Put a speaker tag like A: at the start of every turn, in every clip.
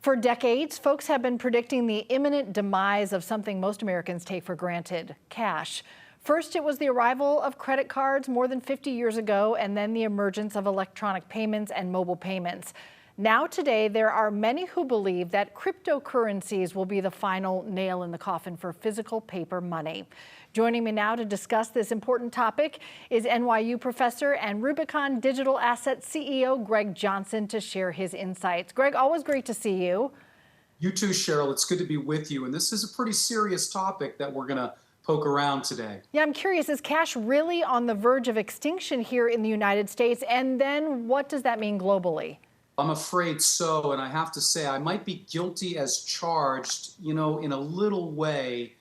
A: For decades, folks have been predicting the imminent demise of something most Americans take for granted: cash. First, it was the arrival of credit cards more than 50 years ago, and then the emergence of electronic payments and mobile payments. Now today, there are many who believe that cryptocurrencies will be the final nail in the coffin for physical paper money. Joining me now to discuss this important topic is NYU professor and Rubicon Digital Assets CEO Greg Johnson to share his insights. Greg, always great to see you.
B: You too, Cheryl. It's good to be with you. And this is a pretty serious topic that we're going to poke around today.
A: Yeah, I'm curious, is cash really on the verge of extinction here in the United States? And then what does that mean globally?
B: I'm afraid so. And I have to say, I might be guilty as charged, in a little way,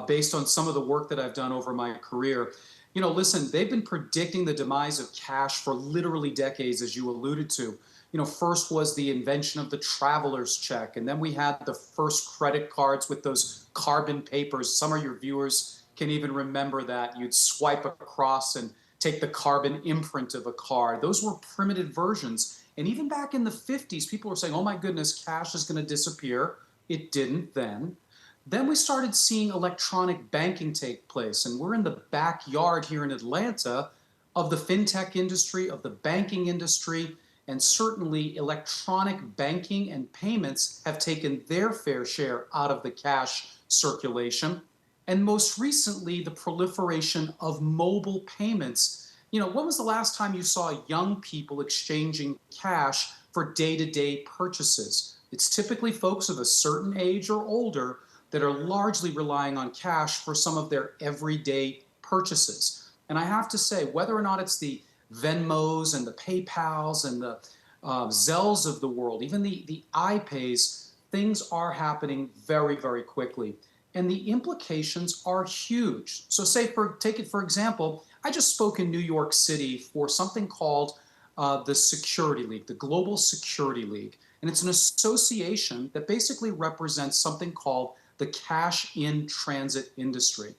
B: based on some of the work that I've done over my career. Listen, they've been predicting the demise of cash for literally decades, as you alluded to. First was the invention of the traveler's check, and then we had the first credit cards with those carbon papers. Some of your viewers can even remember that. You'd swipe across and take the carbon imprint of a card. Those were primitive versions. And even back in the 50s, people were saying, oh my goodness, cash is going to disappear. It didn't then. Then we started seeing electronic banking take place, and we're in the backyard here in Atlanta of the fintech industry, of the banking industry, and certainly electronic banking and payments have taken their fair share out of the cash circulation. And most recently, the proliferation of mobile payments. When was the last time you saw young people exchanging cash for day-to-day purchases? It's typically folks of a certain age or older that are largely relying on cash for some of their everyday purchases. And I have to say, whether or not it's the Venmos and the PayPals and the Zells of the world, even the iPays, things are happening very, very quickly. And the implications are huge. So take it for example, I just spoke in New York City for something called the Security League, the Global Security League. And it's an association that basically represents something called the cash in transit industry.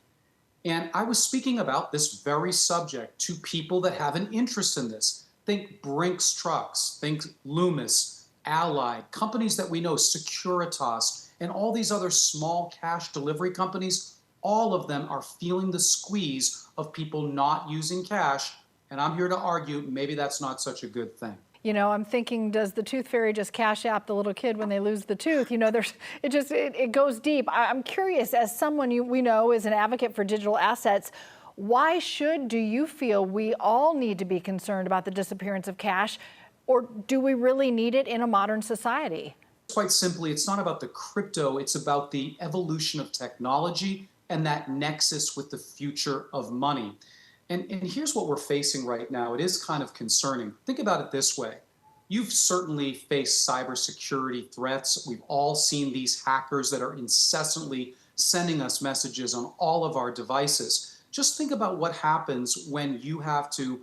B: And I was speaking about this very subject to people that have an interest in this. Think Brinks Trucks, think Loomis, Allied, companies that we know, Securitas, and all these other small cash delivery companies. All of them are feeling the squeeze of people not using cash. And I'm here to argue maybe that's not such a good thing.
A: I'm thinking, does the tooth fairy just cash app the little kid when they lose the tooth? It goes deep. I'm curious, as someone we know is an advocate for digital assets, why do you feel we all need to be concerned about the disappearance of cash, or do we really need it in a modern society?
B: Quite simply, it's not about the crypto, it's about the evolution of technology and that nexus with the future of money. And here's what we're facing right now. It is kind of concerning. Think about it this way. You've certainly faced cybersecurity threats. We've all seen these hackers that are incessantly sending us messages on all of our devices. Just think about what happens when you have to,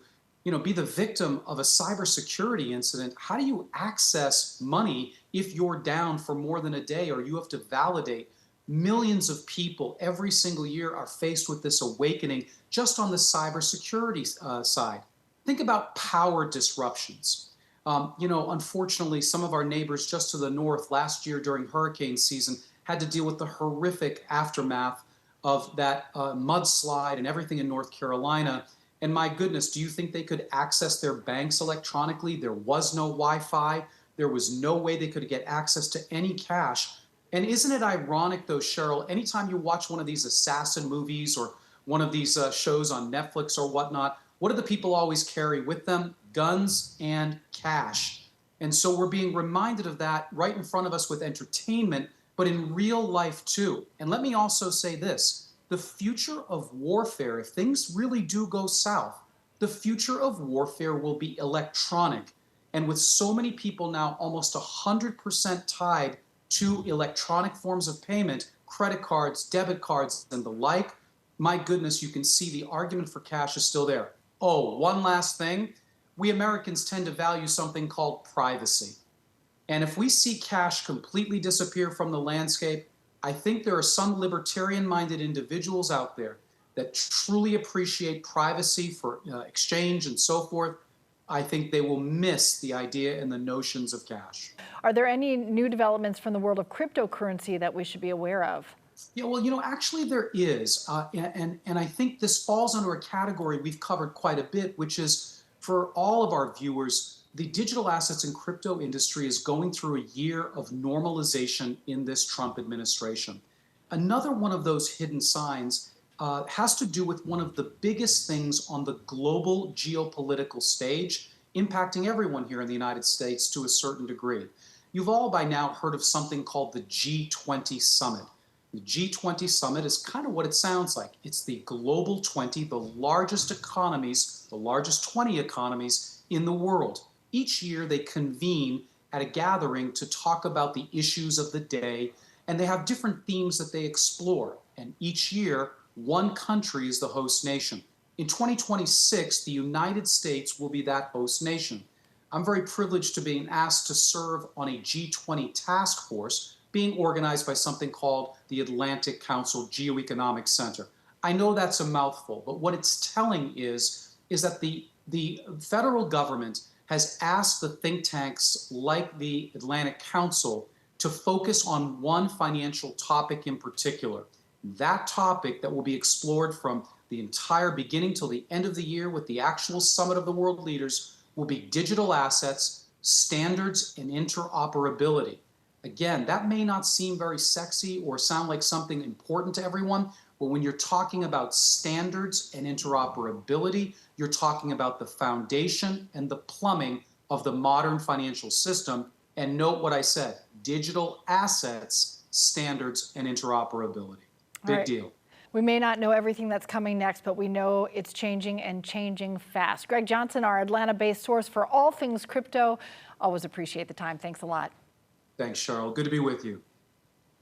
B: be the victim of a cybersecurity incident. How do you access money if you're down for more than a day, or you have to validate? Millions of people every single year are faced with this awakening just on the cybersecurity side. Think about power disruptions. Unfortunately, some of our neighbors just to the north last year during hurricane season had to deal with the horrific aftermath of that mudslide and everything in North Carolina. And my goodness, do you think they could access their banks electronically? There was no Wi-Fi. There was no way they could get access to any cash. And isn't it ironic, though, Cheryl, anytime you watch one of these assassin movies or one of these shows on Netflix or whatnot, what do the people always carry with them? Guns and cash. And so we're being reminded of that right in front of us with entertainment, but in real life too. And let me also say this, the future of warfare, if things really do go south, the future of warfare will be electronic. And with so many people now almost 100% tied to electronic forms of payment, credit cards, debit cards, and the like, my goodness, you can see the argument for cash is still there. Oh, one last thing. We Americans tend to value something called privacy. And if we see cash completely disappear from the landscape, I think there are some libertarian-minded individuals out there that truly appreciate privacy for exchange and so forth. I think they will miss the idea and the notions of cash.
A: Are there any new developments from the world of cryptocurrency that we should be aware of?
B: Yeah, well, actually there is, and I think this falls under a category we've covered quite a bit, which is for all of our viewers, the digital assets and crypto industry is going through a year of normalization in this Trump administration. Another one of those hidden signs has to do with one of the biggest things on the global geopolitical stage, impacting everyone here in the United States to a certain degree. You've all by now heard of something called the G20 summit. The G20 summit is kind of what it sounds like. It's the global 20, the largest economies, the largest 20 economies in the world. Each year they convene at a gathering to talk about the issues of the day, and they have different themes that they explore. And each year, one country is the host nation. In 2026, the United States will be that host nation. I'm very privileged to being asked to serve on a G20 task force being organized by something called the Atlantic Council Geoeconomic Center. I know that's a mouthful, but what it's telling is that the federal government has asked the think tanks like the Atlantic Council to focus on one financial topic in particular. That topic that will be explored from the entire beginning till the end of the year with the actual summit of the world leaders will be digital assets, standards, and interoperability. Again, that may not seem very sexy or sound like something important to everyone, but when you're talking about standards and interoperability, you're talking about the foundation and the plumbing of the modern financial system. And note what I said, digital assets, standards, and interoperability. Big deal.
A: We may not know everything that's coming next, but we know it's changing and changing fast. Greg Johnson, our Atlanta-based source for all things crypto. Always appreciate the time. Thanks a lot.
B: Thanks, Cheryl. Good to be with you.